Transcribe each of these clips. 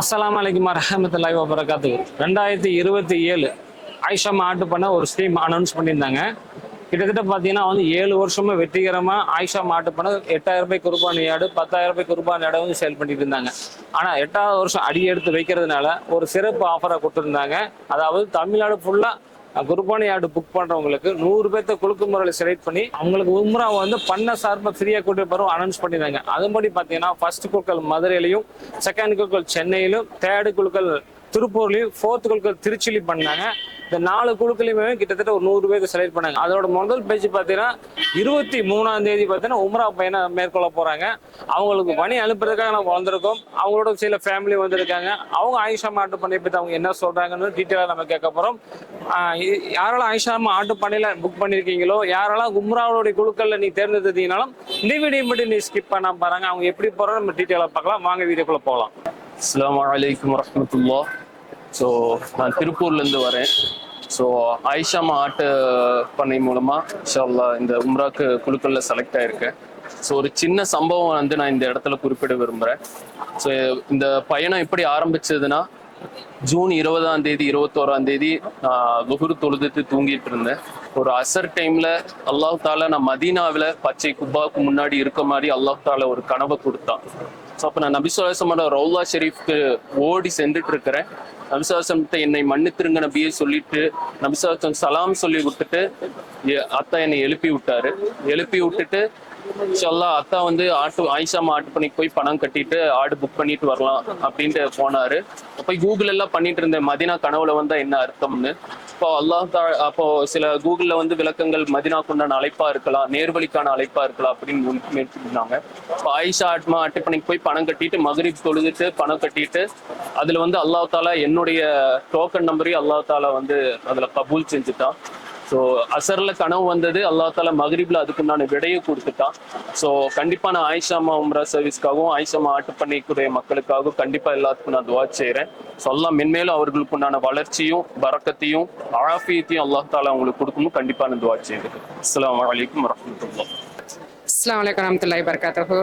அஸ்ஸலாமு அலைக்கும் வரஹ்மத்துல்லாஹி வபரகாத்துஹு. 2027 ஆயிஷா ஆட்டு பண்ண ஒரு ஸ்கீம் அனௌன்ஸ் பண்ணியிருந்தாங்க. கிட்டத்தட்ட பார்த்தீங்கன்னா 7 வருஷமா வெற்றிகரமாக ஆயிஷா மாட்டு பண்ண 8,000 ரூபாய் குர்பானி ஆடு, 10,000 ரூபாய் குர்பானி ஆடை சேல் பண்ணிட்டு இருந்தாங்க. ஆனால் 8வது வருஷம் அடி எடுத்து வைக்கிறதுனால ஒரு சிறப்பு ஆஃபரை கொடுத்துருந்தாங்க. அதாவது தமிழ்நாடு ஃபுல்லாக குர்பானி ஆடு புக் பண்ணுறவங்களுக்கு 100 பேர்த்த குலுக்கு முறையில் செலக்ட் பண்ணி அவங்களுக்கு உம்ரா பண்ண சார்பாக ஃப்ரீயாக கூட்டிட்டு போகிறோம் அனௌன்ஸ் பண்ணியிருந்தாங்க. அதுபடி பார்த்தீங்கன்னா ஃபர்ஸ்ட் குழுக்கள் மதுரையிலையும், செகண்ட் குழுக்கள் சென்னையிலும், தேர்டு குழுக்கள் திருப்பூர்லையும், ஃபோர்த் குழுக்கள் திருச்சிலையும் பண்ணாங்க. இந்த 4 குழுக்களையுமே கிட்டத்தட்ட ஒரு 100 பேருக்கு செலக்ட் பண்ணாங்க. அதோட முதல் பேச்சு பார்த்தீங்கன்னா 23ஆம் தேதி பார்த்தீங்கன்னா உம்ரா பயணம் மேற்கொள்ள போறாங்க. அவங்களுக்கு பணி அனுப்புறதுக்காக நம்ம வந்திருக்கோம். அவங்களோட சில ஃபேமிலி வந்திருக்காங்க. அவங்க ஆயிஷா ஆட்டு பண்ணை பற்றி அவங்க என்ன சொல்றாங்கன்னு டீட்டெயிலாக நம்ம கேட்க போறோம். யாரெல்லாம் ஆயிஷா ஆட்டு பண்ணையில புக் பண்ணிருக்கீங்களோ, யாரெல்லாம் உம்ராவுடைய குழுக்கள்ல நீ தேர்ந்தெடுத்தீங்கனாலும் இந்த வீடியோ மட்டும் நீ ஸ்கிப் பண்ணாம பாருங்க. அவங்க எப்படி போறோம் நம்ம டீட்டெயிலாக பார்க்கலாம். வாங்க வீடியோக்குள்ள போகலாம். அஸ்ஸலாமு அலைக்கும் வரஹ்மத்துல்லாஹ். ஸோ நான் திருப்பூர்லேருந்து வரேன். ஸோ ஆயிஷா ஆட்டு பண்ணை மூலமாக இன்ஷா அல்லாஹ் இந்த உம்ராக்கு குழுக்களில் செலக்ட் ஆகிருக்கேன். ஸோ ஒரு சின்ன சம்பவம் நான் இந்த இடத்துல குறிப்பிட விரும்புகிறேன். ஸோ இந்த பயணம் எப்படி ஆரம்பிச்சதுன்னா, ஜூன் 20ஆம் தேதி 21ஆம் தேதி நான் லுஹுர் தொழுதுட்டு தூங்கிட்டு இருந்தேன். ஒரு அசர் டைம்ல அல்லாஹ் தாலா நான் மதீனாவில் பச்சை குப்பாவுக்கு முன்னாடி இருக்க மாதிரி அல்லாஹ் தாலா ஒரு கனவை கொடுத்தான். ஸோ அப்போ நான் நபி ஸல்லல்லாஹு அலைஹி வஸல்லம் ரவுலா ஷெரீஃப்க்கு ஓடி சென்றுட்டு இருக்கிறேன். நபி ஸல்லல்லாஹு அலைஹி வஸல்லம் என்னை மன்னித்திருங்க நபியை சொல்லிட்டு நபி ஸல்லல்லாஹு அலைஹி வஸல்லம் சலாம் சொல்லி விட்டுட்டு அத்தா என்னை எழுப்பி விட்டாரு. எழுப்பி விட்டுட்டு இன்ஷால்லா அத்தா ஆயிஷா ஆட்டு பண்ணிக்கு போய் பணம் கட்டிட்டு ஆடு புக் பண்ணிட்டு வரலாம் அப்படின்ட்டு போனாரு. போய் கூகுள் எல்லாம் பண்ணிட்டு இருந்தேன், மதினா கனவுல வந்தா என்ன அர்த்தம்னு. இப்போ அப்போ சில கூகுள்ல விளக்கங்கள் மதினாக்குண்டான அழைப்பா இருக்கலாம், நேர்வழிக்கான அழைப்பா இருக்கலாம் அப்படின்னு மேற்கொண்டாங்க. இப்போ ஆயிஷா ஆட்டு பண்ணிக்கு போய் பணம் கட்டிட்டு மகரிப் தொழுதுட்டு பணம் கட்டிட்டு அதுல அல்லாஹ் தாலா என்னுடைய டோக்கன் நம்பரையும் அல்லாஹ் தாலா அதுல கபூல் செஞ்சுட்டான். ஸோ அசர்ல கனவு வந்தது, அல்லாஹ் தாலா மகரிப்ல அதுக்குண்டான விடையை கொடுத்துட்டான். ஸோ கண்டிப்பா நான் ஆயிஷா உம்ரா சர்வீஸ்க்காகவும் ஆயிஷா ஆட்டு பண்ணைக்குரிய மக்களுக்காகவும் கண்டிப்பா எல்லாத்துக்கும் நான் துவா செய்கிறேன். ஸோ அல்லாஹ் மென்மேலும் அவர்களுக்கு உண்டான வளர்ச்சியும் பரக்கத்தையும் ஆஃபியத்தையும் அல்லாஹ் தாலா அவங்களுக்கு கொடுக்கணும். கண்டிப்பா நான் துவா செய்கிறேன். அஸ்ஸலாமு அலைக்கும் வரஹ்மத்துல்லாஹ். அஸ்ஸலாமு அலைக்கும் வரஹ்மத்துல்லாஹி வபரகாத்துஹு.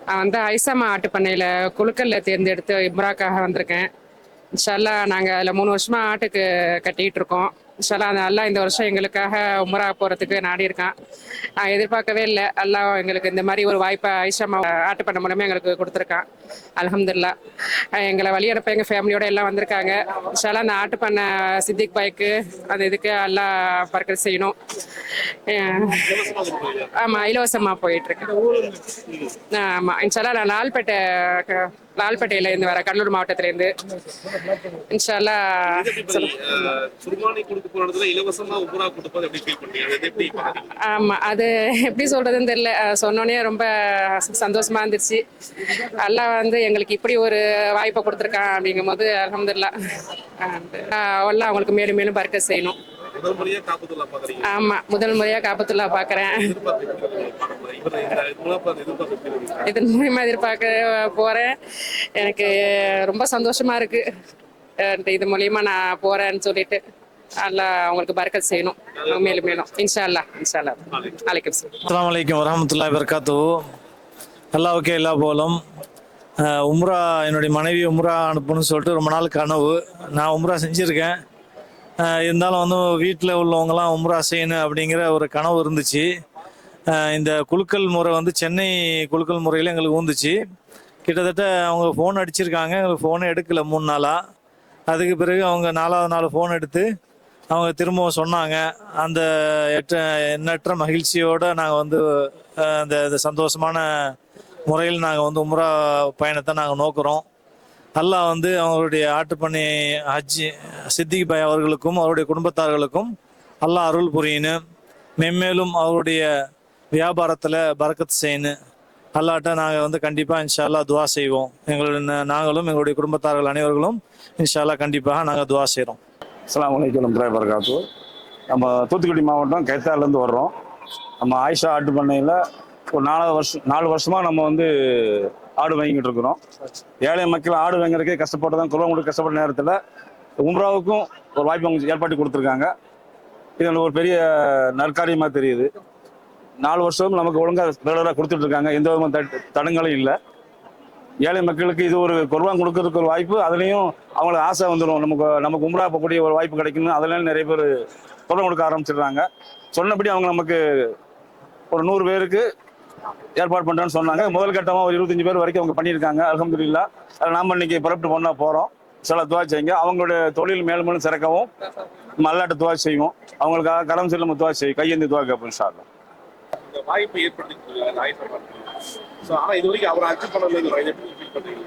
நான் ஆயிஷா ஆட்டு பண்ணையில் குழுக்கல்ல தேர்ந்தெடுத்து இம்ராக்காக வந்திருக்கேன். இன்ஷா அல்லாஹ் நாங்கள் அதில் 3 வருஷமா ஆட்டுக்கு கட்டிகிட்டு இருக்கோம். இன்ஷா அல்லாஹ் அல்லாஹ் இந்த வருஷம் எங்களுக்காக உம்ரா போகிறதுக்கு நாடி இருக்கான். நான் எதிர்பார்க்கவே இல்லை, அல்லாஹ் எங்களுக்கு இந்த மாதிரி ஒரு வாய்ப்பை ஆயிஷா ஆட்டு பண்ண மூலமே எங்களுக்கு கொடுத்துருக்கான். அல்ஹம்துலில்லாஹ். எங்களை வழியனுப்ப எங்கள் ஃபேமிலியோட எல்லாம் வந்திருக்காங்க. இன்ஷா அல்லாஹ் அந்த ஆட்டு பண்ண சித்திக் பாய்க்கு அந்த இதுக்கு எல்லாம் பர்க்கத் செய்யணும். ஆமாம், இலவசமாக போயிட்டுருக்கேன். ஆமாம், இன்ஷா அல்லாஹ் நான் லால்பேட்டையிலேருந்து வரேன், கடலூர் மாவட்டத்திலேருந்து. இன்ஷா அல்லாஹ் ஆமா, அது எப்படி சொல்றதுன்னு தெரியல. சொன்னோன்னே ரொம்ப சந்தோஷமா இருந்துச்சு. அல்லாஹ் எங்களுக்கு இப்படி ஒரு வாய்ப்பை கொடுத்துருக்கான் அப்படிங்கும் போது அல்ஹம்துலில்லாஹ். அல்லாஹ் அவங்களுக்கு மேலும் மேலும் பர்க்கத் செய்யணும். ஆமா, முதல் முறையா காபத்துல்லா பாக்குறேன். இதன் மூலியமா எதிர்பார்க்க போறேன். எனக்கு ரொம்ப சந்தோஷமா இருக்கு. இது மூலியமா நான் போறேன்னு சொல்லிட்டு அல்லாஹ் அவங்களுக்கு பர்க்கத் செய்யணும் மேலும் மேலும். இன்ஷா அல்லாஹ். இன்ஷா அல்லாஹ். அலைக்கும் சலாம். அஸ்ஸலாமு அலைக்கும் வரஹ்மத்துல்லாஹி வபரகாத்துஹு. அல்லாஹ்வுக்கே எல்லா போலும். உம்ரா என்னுடைய மனைவி உம்ரா அனுப்பணும்னு சொல்லிட்டு ரொம்ப நாள் கனவு. நான் உம்ரா செஞ்சுருக்கேன். இருந்தாலும் வீட்டில் உள்ளவங்களாம் உம்ரா செய்யணும் அப்படிங்கிற ஒரு கனவு இருந்துச்சு. இந்த குலுக்கல் முறை சென்னை குலுக்கல் முறையில் எங்களுக்கு வந்துச்சு. கிட்டத்தட்ட அவங்க ஃபோன் அடிச்சிருக்காங்க, எங்களுக்கு ஃபோனே எடுக்கலை 3 நாளாக. அதுக்கு பிறகு அவங்க 4வது நாள் ஃபோன் எடுத்து அவங்க திரும்பவும் சொன்னாங்க. அந்த எண்ணற்ற மகிழ்ச்சியோடு நாங்கள் அந்த சந்தோஷமான முறையில் நாங்கள் உம்ரா பயணத்தை நாங்கள் நோக்குறோம். அல்லாஹ் அவங்களுடைய ஆட்டுப்பண்ணை ஹஜ்ஜி சித்திக் பாய் அவர்களுக்கும் அவருடைய குடும்பத்தார்களுக்கும் அல்லாஹ் அருள் புரியணும். மென்மேலும் அவருடைய வியாபாரத்தில் பரக்கத் செய்யணும். அல்லாட்ட நாங்கள் கண்டிப்பாக இன்ஷா அல்லாஹ் துவா செய்வோம். நாங்களும் எங்களுடைய குடும்பத்தார்கள் அனைவர்களும் இன்ஷா அல்லாஹ் கண்டிப்பாக நாங்கள் துவா செய்கிறோம். அஸ்ஸலாமு அலைக்கும் வரஹ்மத்துல்லாஹி வபரகாத்துஹு. நம்ம தூத்துக்குடி மாவட்டம் கைத்தாலேருந்து வர்றோம். நம்ம ஆயிஷா ஆட்டு பண்ணையில் ஒரு 4 வருஷமாக நம்ம ஆடு வாங்கிக்கிட்டு இருக்கிறோம். ஏழை மக்கள் ஆடு வாங்குறதுக்கே கஷ்டப்பட்டு தான் குடும்பங்களுக்கு கஷ்டப்பட்ட நேரத்தில் உம்ராவுக்கும் ஒரு வாய்ப்பு அவங்க ஏற்பாடு கொடுத்துருக்காங்க. இது ஒரு பெரிய நற்காரியமாக தெரியுது. 4 வருஷம் நமக்கு ஒழுங்காக ரெகுலராக கொடுத்துட்டு இருக்காங்க. எந்த விதமான தடங்களும் இல்லை. ஏழை மக்களுக்கு இது ஒரு குர்பான் கொடுக்கறதுக்கு ஒரு வாய்ப்பு. அதுலேயும் அவங்களுக்கு ஆசை வந்துடும், நமக்கு உம்ரா போகக்கூடிய ஒரு வாய்ப்பு கிடைக்கணும். அதனால நிறைய பேர் குர்பான் கொடுக்க ஆரம்பிச்சிடுறாங்க. சொன்னபடி அவங்க நமக்கு ஒரு 100 பேருக்கு ஏற்பாடு பண்ணுறேன்னு சொன்னாங்க. முதல் கட்டமாக ஒரு 25 பேர் வரைக்கும் அவங்க பண்ணியிருக்காங்க. அல்ஹம்துலில்லாஹ். அதில் நாம் இன்னைக்கு புறப்பட்டு பண்ண போகிறோம். சில துவா செய்யுங்க. அவங்களுடைய தொழில் மேலும் மேலும் சிறக்கவும் அல்லாட்ட துவா செய்வோம். அவங்களுக்காக கரம் செல்லும் துவா செய்யும், கையேந்தி துவா கேட்போம் இன்ஷா அல்லாஹ். இந்த வாய்ப்பு ஏற்படுத்தி ஆனா இது வரைக்கும் அவர் அச்சீவ் பண்ணல.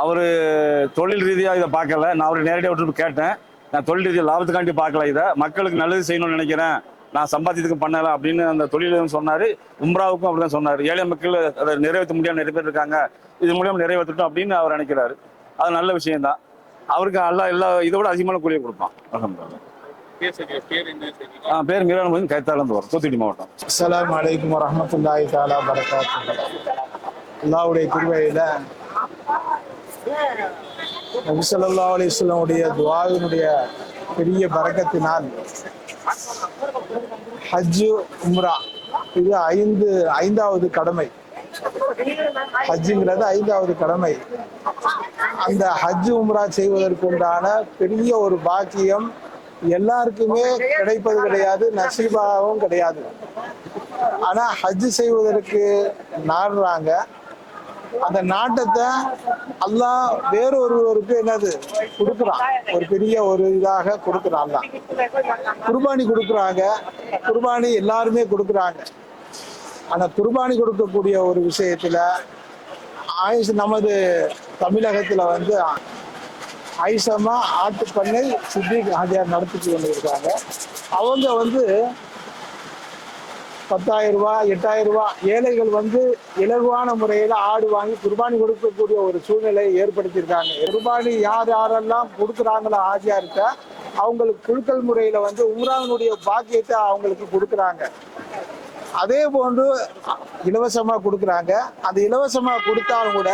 அவரு தொழில் ரீதியாக இதை பார்க்கல. நான் அவரை நேரடியாக விட்டு கேட்டேன். நான் தொழில் ரீதியாக லாபத்துக்காண்டி பார்க்கல, இதை மக்களுக்கு நல்லது செய்யணும்னு நினைக்கிறேன், நான் சம்பாத்தியத்துக்கு பண்ணல அப்படின்னு அந்த தொழிலும் சொன்னாரு. உம்ராவுக்கும் அப்படிதான் சொன்னாரு. ஏழை மக்கள் அதை நிறைவேற்ற முடியாம நிறைய பேர் இருக்காங்க, இது மூலியமா நிறைவேற்றட்டும் அப்படின்னு அவர் நினைக்கிறாரு. அது நல்ல விஷயம்தான். அவருக்கு எல்லாம் எல்லா இதோட அதிகமான கூலியை கொடுப்பான். அல்ஹம்துலில்லாஹ். பேர் மீரான் கைத்தாலேருந்து வரும், தூத்துக்குடி மாவட்டம். அஸ்ஸலாமு அலைக்கும் வரஹ்மத்துல்லாஹி தஆலா பரகாத்துஹு. அல்லாஹ்வுடைய கிருபையில நபி ஸல்லல்லாஹு அலைஹி வஸல்லம் உடைய துஆவினுடைய பெரிய பரக்கத்தினால் ஹஜ்ஜு உம்ரா இது ஐந்தாவது கடமை. ஹஜ்ஜுங்கிறது 5வது கடமை. அந்த ஹஜ்ஜு உம்ரா செய்வதற்கு உண்டான பெரிய ஒரு பாக்கியம் எல்லாருக்குமே கிடைப்பது கிடையாது, நசீபாவும் கிடையாது. ஆனா ஹஜ்ஜு செய்வதற்கு நாடுறாங்க. அந்த நாட்டத்தை அல்லாஹ் வேறொருவருக்கு என்னது கொடுக்குறான், ஒரு பெரிய ஒரு இதாக கொடுக்குறான். அல்லாஹ் குர்பானி கொடுக்குறாங்க, குர்பானி எல்லாருமே கொடுக்குறாங்க. ஆனா குர்பானி கொடுக்கக்கூடிய ஒரு விஷயத்துல நமது தமிழகத்துல வந்து ஐசமா ஆட்டுப்பண்ணை சித்திக் ஹாஜியார் நடத்திட்டு கொண்டு இருக்காங்க. அவங்க வந்து 10,000 ரூபாய் 8,000 ரூபாய் ஏழைகள் வந்து இலகுவான முறையில் ஆடு வாங்கி குர்பானி கொடுக்கக்கூடிய ஒரு சூழ்நிலையை ஏற்படுத்தியிருக்காங்க. குர்பானி யாரெல்லாம் கொடுக்குறாங்களோ ஹாஜியார்கிட்ட அவங்களுக்கு குழுக்கள் முறையில் வந்து உம்ராவினுடைய பாக்கியத்தை அவங்களுக்கு கொடுக்குறாங்க. அதே போன்று இலவசமா கொடுக்குறாங்க. அந்த இலவசமா கொடுத்தாலும் கூட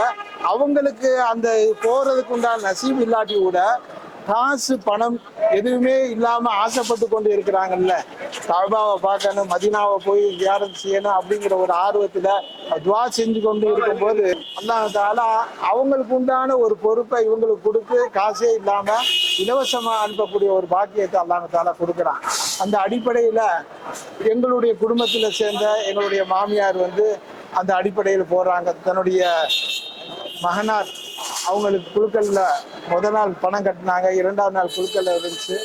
அவங்களுக்கு அந்த போறதுக்கு உண்டான நசீப் இல்லாட்டி கூட காசு பணம் எதுவுமே இல்லாம ஆசைப்பட்டு கொண்டு இருக்கிறாங்கல்ல, கஅபாவை பார்க்கணும், மதீனாவை போய் தியானம் செய்யணும் அப்படிங்கிற ஒரு ஆர்வத்துல துவா செஞ்சு கொண்டு இருக்கும்போது அல்லாஹ் தஆலா அவங்களுக்கு உண்டான ஒரு பொறுப்பை இவங்களுக்கு கொடுத்து காசே இல்லாம இலவசமா அனுப்பக்கூடிய ஒரு பாக்கியத்தை அல்லாஹ் தஆலா கொடுக்குறான். அந்த அடிப்படையில எங்களுடைய குடும்பத்துல சேர்ந்த எங்களுடைய மாமியார் வந்து அந்த அடிப்படையில் போறாங்க. தன்னுடைய மகனார் அவங்களுக்கு குழுக்கள்ல முதல் நாள் பணம் கட்டினாங்க, 2வது நாள் குழுக்கள்ல இருந்துச்சு.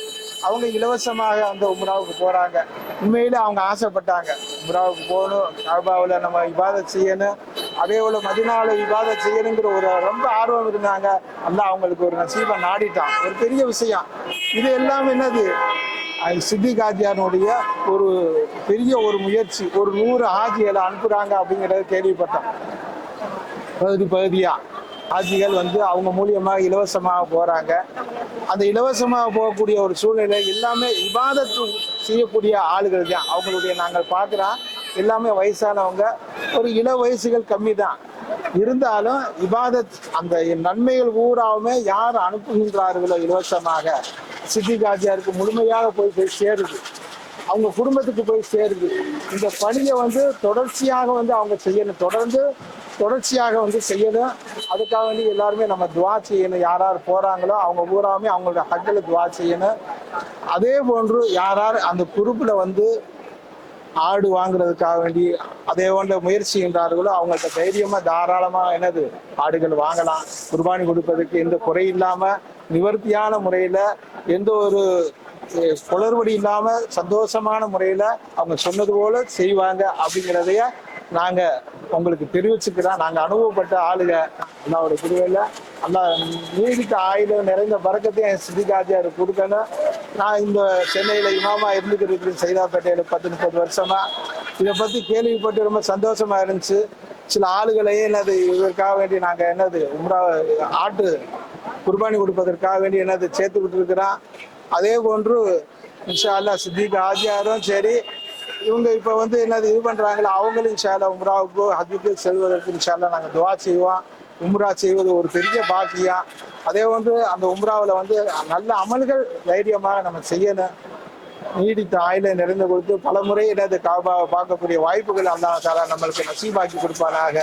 அவங்க இலவசமாக அந்த உம்ராவுக்கு போறாங்க. உண்மையில அவங்க ஆசைப்பட்டாங்க, உம்ராவுக்கு போகணும், கஅபாவில் நம்ம இபாதத் செய்யணும், அதே போல மதீனாவில் இபாதத் செய்யணுங்கிற ஒரு ரொம்ப ஆர்வம் இருந்தாங்க. அல்லாஹ் அவங்களுக்கு ஒரு நசீபை நாடிட்டான். ஒரு பெரிய விஷயம் இது. எல்லாம் என்னது, சித்திக் ஹாஜியாருடைய ஒரு பெரிய ஒரு முயற்சி. ஒரு 100 ஹாஜிகளை அனுப்புறாங்க அப்படிங்கிறத கேள்விப்பட்டோம். பகுதியா ஹாஜிகள் வந்து அவங்க மூலியமாக இலவசமாக போறாங்க. அந்த இலவசமாக போகக்கூடிய ஒரு சூழ்நிலை எல்லாமே இபாதத்து செய்யக்கூடிய ஆளுகள் தான். அவங்களுடைய நாங்கள் பார்க்குறோம் எல்லாமே வயசானவங்க, ஒரு இள வயசுகள் கம்மி தான். இருந்தாலும் இபாதத் அந்த நன்மைகள் ஊராவுமே யார் அனுப்புகின்றார்களோ இலவசமாக சித்திக் ஹாஜியாருக்கு முழுமையாக போய் சேருது, அவங்க குடும்பத்துக்கு போய் சேருது. இந்த பணியை வந்து தொடர்ச்சியாக வந்து அவங்க செய்யணும், தொடர்ச்சியாக வந்து செய்யணும். அதுக்காக வேண்டி எல்லாருமே நம்ம துவா செய்யணும். யார் போறாங்களோ அவங்க பூராமே அவங்களோட ஹக்கில் துவா செய்யணும். அதே போன்று யார் அந்த குரூப்ல வந்து ஆடு வாங்குறதுக்காக வேண்டி அதே போன்ற முயற்சி செய்கின்றார்களோ அவங்கள்ட்ட தைரியமா தாராளமா என்னது ஆடுகள் வாங்கலாம். குர்பானி கொடுப்பதற்கு எந்த குறை இல்லாம நிவர்த்தியான முறையில எந்த ஒரு குளறுபடி இல்லாம சந்தோஷமான முறையில அவங்க சொன்னது போல செய்வாங்க அப்படிங்கிறதைய நாங்க உங்களுக்கு தெரிவிச்சுக்கிறோம். நாங்க அனுபவப்பட்ட ஆளுங்க. அல்லாவோட திருவையில அல்லா நீடித்த ஆயுதம் நிறைந்த பறக்கத்தையும் சித்திக் ஹாஜியார் கொடுக்கணும். நான் இந்த சென்னையில இமாமா இருந்துக்கிட்டு சைதாப்பேட்டையில 10-30 வருஷமா இதை பத்தி கேள்விப்பட்டு ரொம்ப சந்தோஷமா இருந்துச்சு. சில ஆளுகளையே என்னது இதற்காக வேண்டி நாங்க என்னது உம்ரா ஆட்டு குர்பானி கொடுப்பதற்காக வேண்டி என்னது சேர்த்துக்கிட்டு இருக்கிறோம். அதே போன்று இன்ஷா அல்லாஹ் சித்திக் ஹாஜியாரும் சரி, இவங்க இப்போ வந்து என்னது இது பண்றாங்களோ அவங்களும் இன்ஷா அல்லாஹ் உம்ராவுக்கு ஹஜ்ஜுக்கு செல்வதற்கு இன்ஷா அல்லாஹ் நாங்கள் துவா செய்வோம். உம்ரா செய்வது ஒரு பெரிய பாக்கியம். அதே போன்று அந்த உம்ராவில் வந்து நல்ல அமல்கள் தைரியமாக நம்ம செய்யணும். நீடித்த ஆயுளை நிறைந்து கொடுத்து பல முறை எனது காபாவை பார்க்கக்கூடிய வாய்ப்புகள் அல்லாஹ் தஆலா நம்மளுக்கு நசீபாக்கி கொடுப்பானாக.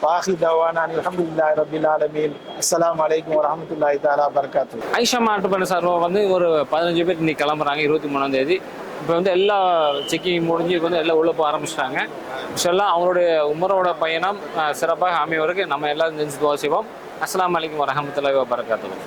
வாஹி தவானா அல்ஹம்துலில்லாஹி ரப்பில் ஆலமீன். அஸ்ஸலாமு அலைக்கும் வரஹ்மத்துல்லாஹி தஆலா வபரகாத்துஹு. ஆயிஷா மாட்டு பண்ணை சார்பாக வந்து ஒரு 15 பேர் இன்னைக்கு கிளம்புறாங்க 23ஆம் தேதி. இப்போ வந்து எல்லா செக்கிங் முடிஞ்சு இப்போ வந்து எல்லாம் உள்ள போக ஆரம்பிச்சிட்டாங்க. இன்ஷால்லாஹ் அவங்களுடைய உமரோட பயணம் சிறப்பாக அமைவதற்கு நம்ம எல்லாரும் செஞ்சு துவா செய்வோம். அஸ்ஸலாமு அலைக்கும் வரஹ்மத்துல்லாஹி வபரகாத்துஹு.